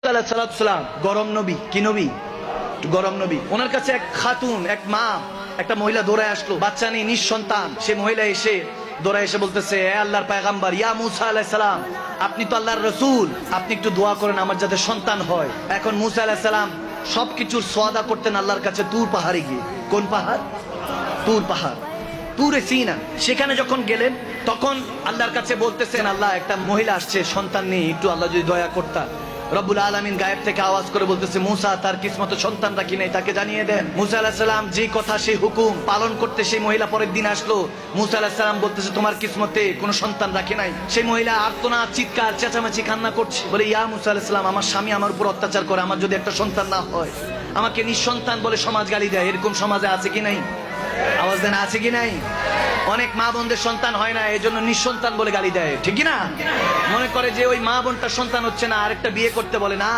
সালাম গরম নবী, কি নবী? গরম নবী। ওনার কাছে এক খাতুন, এক মা, একটা মহিলা দৌড়ায় আসলো, বাচ্চা নেই, নিঃসন্তান। সে মহিলা এসে দৌড়ায় এসে বলতেছে, এ আল্লাহর পয়গম্বর, ইয়া মুসা আলাইহিস সালাম, আপনি তো আল্লাহর রাসূল, আপনি একটু দোয়া করেন আমার যাতে সন্তান হয়। এখন মুসা আলাইহিস সালাম সবকিছুর সোয়াদা করতেন আল্লাহর কাছে তুর পাহাড়ে গিয়ে। কোন পাহাড়? তুর পাহাড়, তুরে সিনা। সেখানে যখন গেলেন তখন আল্লাহর কাছে বলতেছেন, আল্লাহ একটা মহিলা আসছে, সন্তান নেই, একটু আল্লাহ যদি দয়া করতা। রব্বুল আলামিন গায়েব থেকে আওয়াজ করে বলতেছে, মুসা তার কিসমতে সন্তান রাখি নাই, তাকে জানিয়ে দেন। মুসা আলাইহিস সালাম যে কথা সেই হুকুম পালন করতে সেই মহিলা পরের দিন আসলো। মুসা আলাইহিস সালাম বলতেছে, তোমার কিসমতে কোনো সন্তান রাখি নাই। সেই মহিলা আর্তনাদ, চিৎকার, চেঁচামেচি, কান্না করছে, বলে, ইয়া মুসা আলাইহিস সালাম, আমার স্বামী আমার উপর অত্যাচার করে, আমার যদি একটা সন্তান না হয়, আমাকে নিঃসন্তান বলে সমাজ গালি দেয়। এরকম সমাজে আছে কি নাই? আওয়াজ দেন, আছে কি নাই? অনেক মা বোনদের সন্তান হয় না, এই জন্য নিঃসন্তান বলে গালি দেয়, ঠিক না? মনে করে যে ওই মা বোনটার সন্তান হচ্ছে না, আরেকটা বিয়ে করতে বলে। না,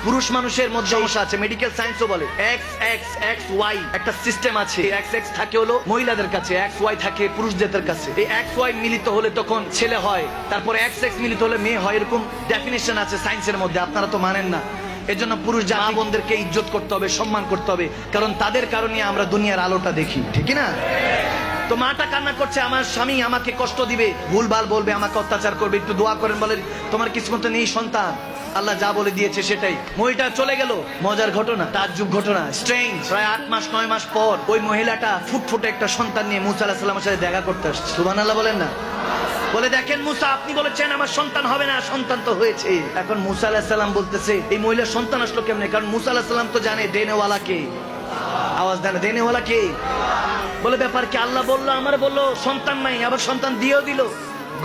পুরুষ মানুষের মধ্যে সমস্যা আছে, মেডিকেল সায়েন্সও বলে এক্স এক্স এক্স ওয়াই একটা সিস্টেম আছে। এক্স এক্স থাকে হলো মহিলাদের কাছে, এক্স ওয়াই থাকে পুরুষদের কাছে। এই এক্স ওয়াই মিলিত হলে তখন ছেলে হয়, তারপরে এক্স এক্স মিলিত হলে মেয়ে হয়, এরকম ডেফিনেশন আছে সায়েন্সের মধ্যে, আপনারা তো মানেন না। এজন্য পুরুষ মা বোনদেরকে ইজ্জত করতে হবে, সম্মান করতে হবে, কারণ তাদের কারণে আমরা দুনিয়ার আলোটা দেখি, ঠিক না? তো মাটা কান্না করছে, আমার স্বামী আমাকে কষ্ট দিবে, ভুলভাল বলবে, আমাকে অত্যাচার করবে, একটু দোয়া করেন। বলে, তোমার কিসমতে নেই সন্তান, আল্লাহ যা বলে দিয়েছে সেটাই। মহিলাটা চলে গেল। মজার ঘটনা, তাজ্জুব ঘটনা, স্ট্রেঞ্জ। প্রায় 8 মাস 9 মাস পর ওই মহিলাটা ফুটফুটে একটা সন্তান নিয়ে মুসা আলাইহিস সালামের সাথে দেখা করতে আসছে। সুবহানাল্লাহ বলেন না? বলে, দেখেন মুসা, আপনি বলেছেন আমার সন্তান হবে না, সন্তান তো হয়েছে। এখন মুসা আলাইহিস সালাম বলতেছে, এই মহিলার সন্তান আসলো কেমনে? কারণ মুসা আলাইহিস সালাম তো জানে দেনেওয়ালা কে। আওয়াজ দেন, দেনেওয়ালা কে? বলে, ব্যাপার কি? আল্লাহ বললো, আমার বললো সন্তান নাই, আবার সন্তান দিয়েও দিল।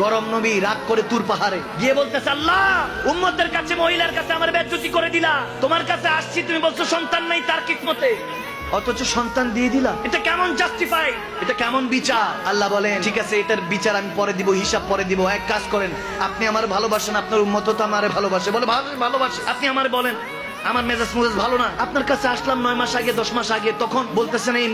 গরম নবী রাগ করে তুর পাহাড়ে গিয়ে বলতেছে, আল্লাহ, উম্মতের কাছে, মহিলার কাছে আমার বেজ্জতি করে দিলা, তোমার কাছে আসছি, তুমি বলছো সন্তান নাই তার কিসমতে, অথচ সন্তান দিয়ে দিলা। এটা কেমন জাস্টিফাই? এটা কেমন বিচার? আল্লাহ বলেন, ঠিক আছে, এটার বিচার আমি পরে দিব, হিসাব পরে দিব। এক কাজ করেন, আপনি আমার ভালোবাসেন, আপনার উম্মত তো আমারে ভালোবাসে। বলে, ভালোবাসে, আপনি আমার বলেন, আমার মেজাজ ভালো না, আপনার কাছে আসলাম 9 মাস আগে, 10 মাস আগে, তখন বলতেছেন এই